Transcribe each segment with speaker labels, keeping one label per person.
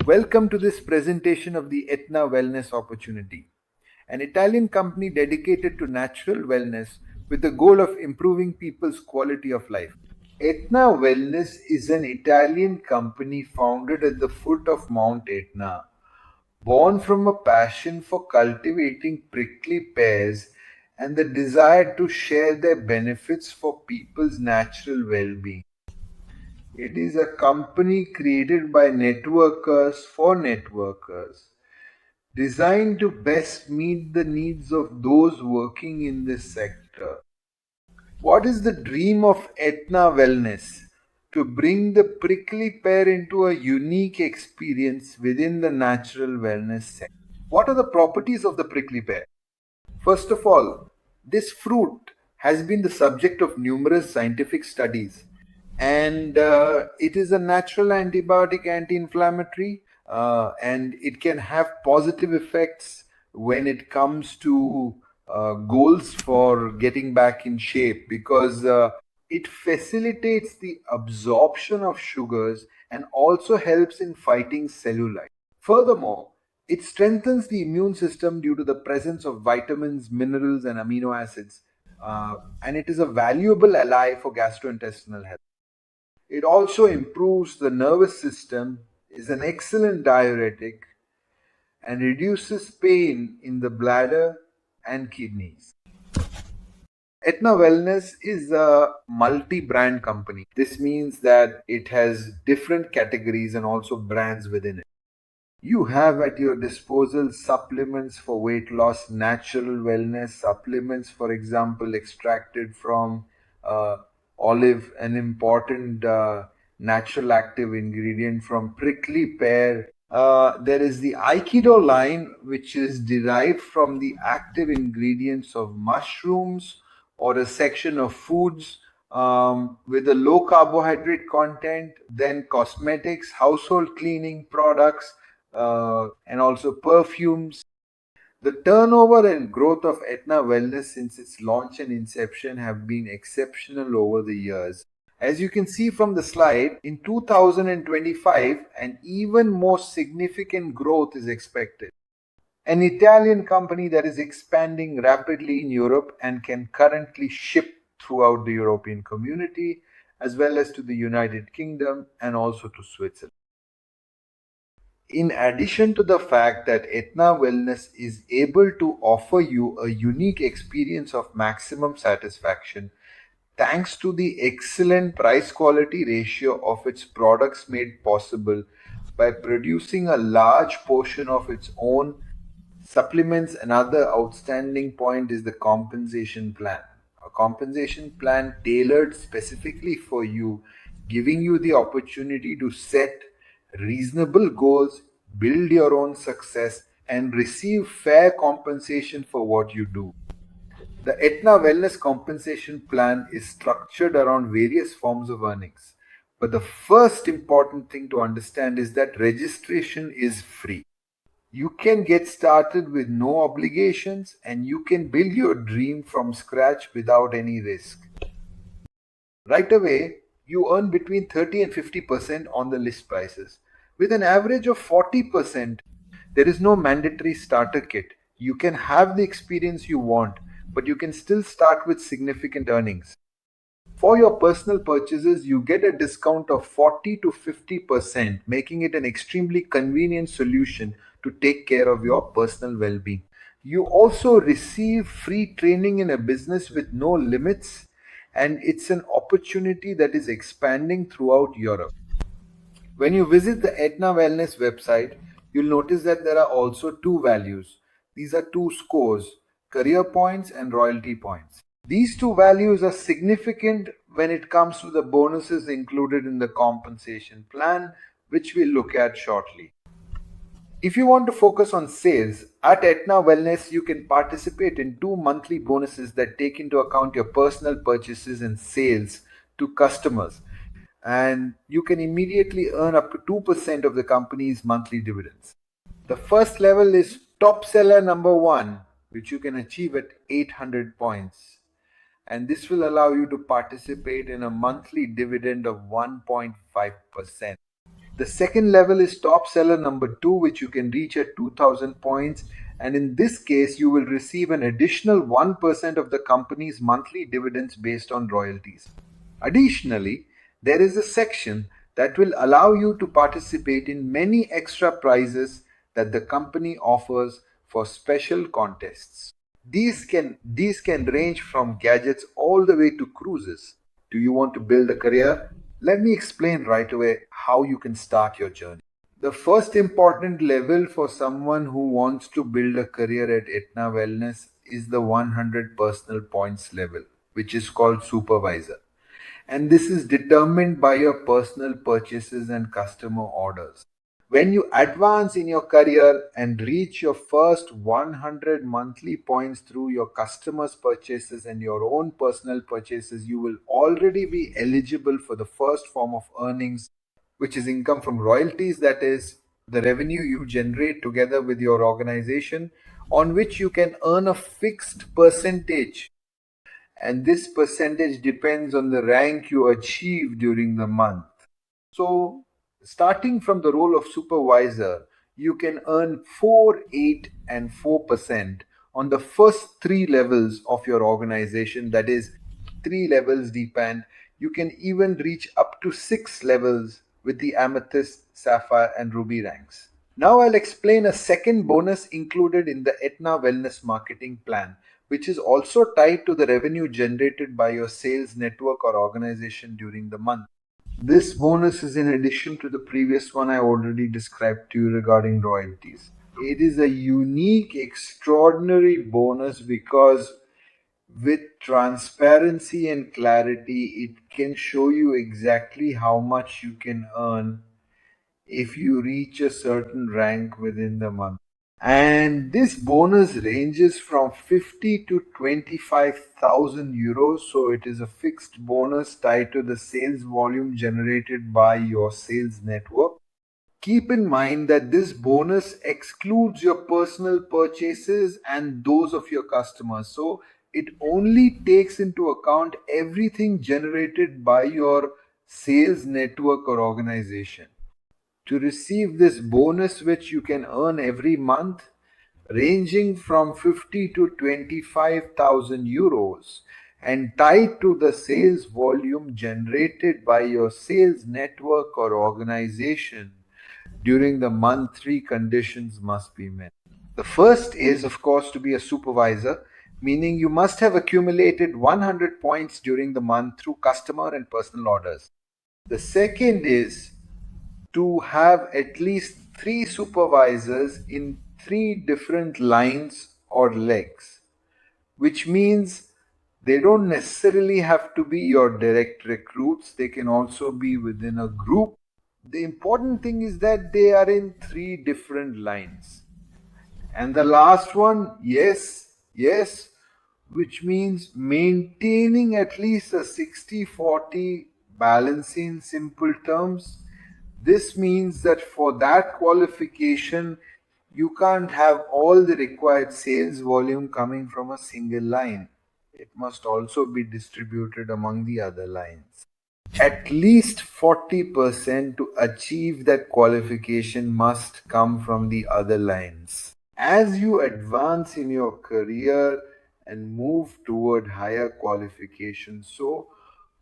Speaker 1: Welcome to this presentation of the Etna Wellness opportunity, an Italian company dedicated to natural wellness with the goal of improving people's quality of life. Etna Wellness is an Italian company founded at the foot of Mount Etna, born from a passion for cultivating prickly pears and the desire to share their benefits for people's natural well-being. It is a company created by networkers for networkers, designed to best meet the needs of those working in this sector. What is the dream of Etna Wellness? To bring the prickly pear into a unique experience within the natural wellness sector. What are the properties of the prickly pear? First of all, this fruit has been the subject of numerous scientific studies, and it is a natural antibiotic, anti-inflammatory, and it can have positive effects when it comes to goals for getting back in shape, because it facilitates the absorption of sugars and also helps in fighting cellulite. Furthermore, it strengthens the immune system due to the presence of vitamins, minerals, and amino acids, and it is a valuable ally for gastrointestinal health. It also improves the nervous system, is an excellent diuretic, and reduces pain in the bladder and kidneys. Etna Wellness is a multi-brand company. This means that it has different categories and also brands within it. You have at your disposal supplements for weight loss, natural wellness supplements, for example, extracted from olive, an important natural active ingredient from prickly pear. There is the Aikido line, which is derived from the active ingredients of mushrooms or a section of foods with a low carbohydrate content, then cosmetics, household cleaning products, and also perfumes. The turnover and growth of Etna Wellness since its launch and inception have been exceptional over the years. As you can see from the slide, in 2025, an even more significant growth is expected. An Italian company that is expanding rapidly in Europe and can currently ship throughout the European community, as well as to the United Kingdom and also to Switzerland. In addition to the fact that Etna Wellness is able to offer you a unique experience of maximum satisfaction, thanks to the excellent price quality ratio of its products made possible by producing a large portion of its own supplements. Another outstanding point is the compensation plan. A compensation plan tailored specifically for you, giving you the opportunity to set reasonable goals, build your own success, and receive fair compensation for what you do. The Etna Wellness Compensation Plan is structured around various forms of earnings. But the first important thing to understand is that registration is free. You can get started with no obligations and you can build your dream from scratch without any risk. Right away, you earn between 30 and 50% on the list prices. With an average of 40%, there is no mandatory starter kit. You can have the experience you want, but you can still start with significant earnings. For your personal purchases, you get a discount of 40 to 50%, making it an extremely convenient solution to take care of your personal well being. You also receive free training in a business with no limits, and it's an opportunity that is expanding throughout Europe. When you visit the Etna Wellness website, you'll notice that there are also two values. These are two scores: career points and royalty points. These two values are significant when it comes to the bonuses included in the compensation plan, which we'll look at shortly. If you want to focus on sales, at Etna Wellness, you can participate in 2 monthly bonuses that take into account your personal purchases and sales to customers. And you can immediately earn up to 2% of the company's monthly dividends. The first level is top seller number 1, which you can achieve at 800 points. And this will allow you to participate in a monthly dividend of 1.5%. The second level is top seller number 2, which you can reach at 2000 points. And in this case, you will receive an additional 1% of the company's monthly dividends based on royalties. Additionally, there is a section that will allow you to participate in many extra prizes that the company offers for special contests. These can range from gadgets all the way to cruises. Do you want to build a career? Let me explain right away how you can start your journey. The first important level for someone who wants to build a career at Etna Wellness is the 100 personal points level, which is called supervisor. And this is determined by your personal purchases and customer orders. When you advance in your career and reach your first 100 monthly points through your customers' purchases and your own personal purchases, you will already be eligible for the first form of earnings, which is income from royalties, that is, the revenue you generate together with your organization, on which you can earn a fixed percentage, and this percentage depends on the rank you achieve during the month. So, starting from the role of supervisor, you can earn 4, 8, and 4% on the first three levels of your organization, that is, three levels deep, and you can even reach up to 6 levels with the amethyst, sapphire, and ruby ranks. Now I'll explain a second bonus included in the Etna Wellness marketing plan, which is also tied to the revenue generated by your sales network or organization during the month. This bonus is in addition to the previous one I already described to you regarding royalties. It is a unique, extraordinary bonus because with transparency and clarity, it can show you exactly how much you can earn if you reach a certain rank within the month. And this bonus ranges from 50 to 25,000 euros. So it is a fixed bonus tied to the sales volume generated by your sales network. Keep in mind that this bonus excludes your personal purchases and those of your customers. So it only takes into account everything generated by your sales network or organization. To receive this bonus, which you can earn every month, ranging from 50 to 25,000 euros and tied to the sales volume generated by your sales network or organization during the month, three conditions must be met. The first is, of course, to be a supervisor, meaning you must have accumulated 100 points during the month through customer and personal orders. The second is to have at least three supervisors in three different lines or legs, which means they don't necessarily have to be your direct recruits, they can also be within a group. The important thing is that they are in three different lines. And the last one, yes, which means maintaining at least a 60-40 balance. In simple terms, this means that for that qualification, you can't have all the required sales volume coming from a single line. It must also be distributed among the other lines. At least 40% to achieve that qualification must come from the other lines. As you advance in your career and move toward higher qualifications, so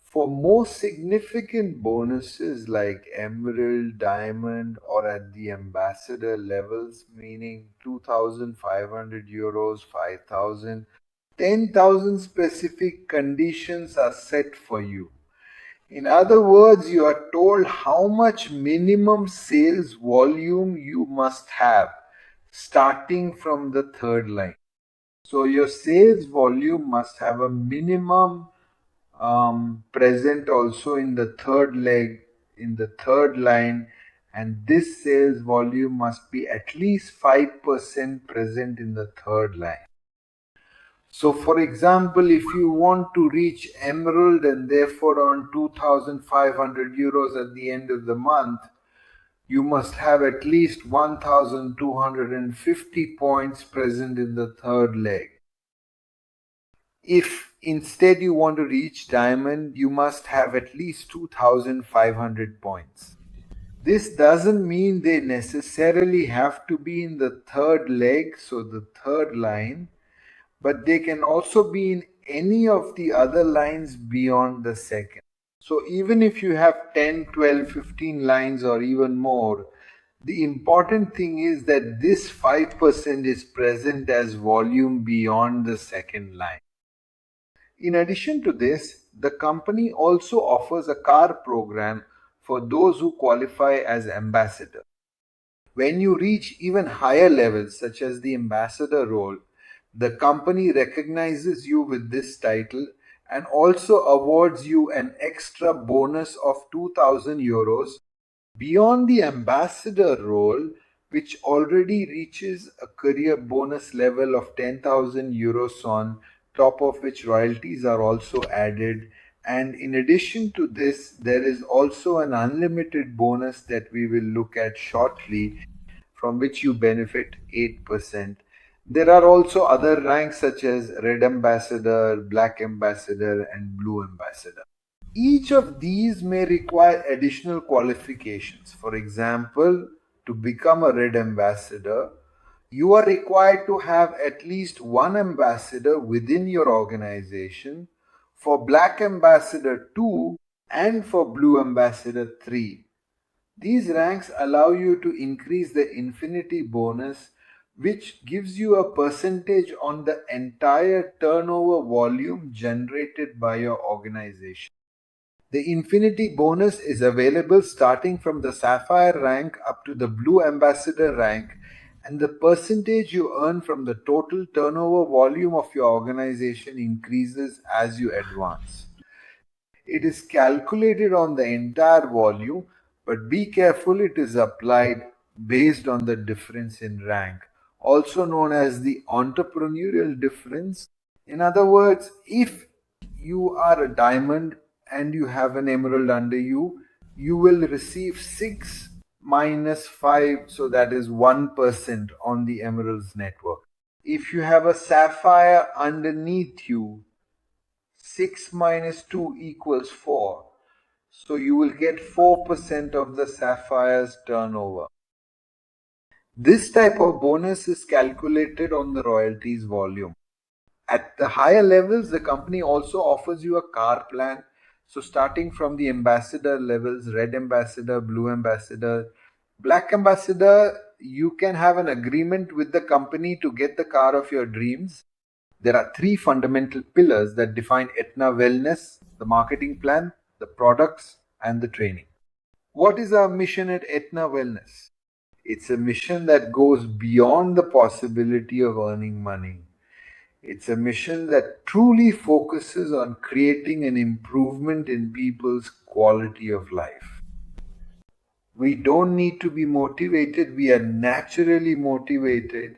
Speaker 1: for more significant bonuses like emerald, diamond, or at the ambassador levels, meaning 2,500 euros, 5,000, 10,000, specific conditions are set for you. In other words, you are told how much minimum sales volume you must have starting from the third line. So your sales volume must have a minimum present also in the third leg, in the third line, and this sales volume must be at least 5% present in the third line. So, for example, if you want to reach emerald and therefore earn 2,500 euros at the end of the month, you must have at least 1,250 points present in the third leg. If instead you want to reach diamond, you must have at least 2,500 points. This doesn't mean they necessarily have to be in the third leg, so the third line, but they can also be in any of the other lines beyond the second. So even if you have 10, 12, 15 lines or even more, the important thing is that this 5% is present as volume beyond the second line. In addition to this, the company also offers a car program for those who qualify as ambassador. When you reach even higher levels, such as the ambassador role, the company recognizes you with this title and also awards you an extra bonus of 2000 euros beyond the ambassador role, which already reaches a career bonus level of 10,000 euros, on top of which royalties are also added. And in addition to this, there is also an unlimited bonus that we will look at shortly, from which you benefit 8%. There are also other ranks such as Red Ambassador, Black Ambassador, and Blue Ambassador. Each of these may require additional qualifications. For example, to become a Red Ambassador, you are required to have at least one ambassador within your organization, for Black Ambassador 2, and for Blue Ambassador 3. These ranks allow you to increase the infinity bonus, which gives you a percentage on the entire turnover volume generated by your organization. The Infinity bonus is available starting from the Sapphire rank up to the Blue Ambassador rank, and the percentage you earn from the total turnover volume of your organization increases as you advance. It is calculated on the entire volume, but be careful, it is applied based on the difference in rank, also known as the entrepreneurial difference. In other words, if you are a diamond and you have an emerald under you, you will receive 6 minus 5, so that is 1% on the emerald's network. If you have a sapphire underneath you, 6 minus 2 equals 4. So you will get 4% of the sapphire's turnover. This type of bonus is calculated on the royalties volume. At the higher levels, the company also offers you a car plan. So starting from the ambassador levels, Red Ambassador, Blue Ambassador, Black Ambassador, you can have an agreement with the company to get the car of your dreams. There are three fundamental pillars that define Etna Wellness: the marketing plan, the products, and the training. What is our mission at Etna Wellness? It's a mission that goes beyond the possibility of earning money. It's a mission that truly focuses on creating an improvement in people's quality of life. We don't need to be motivated, we are naturally motivated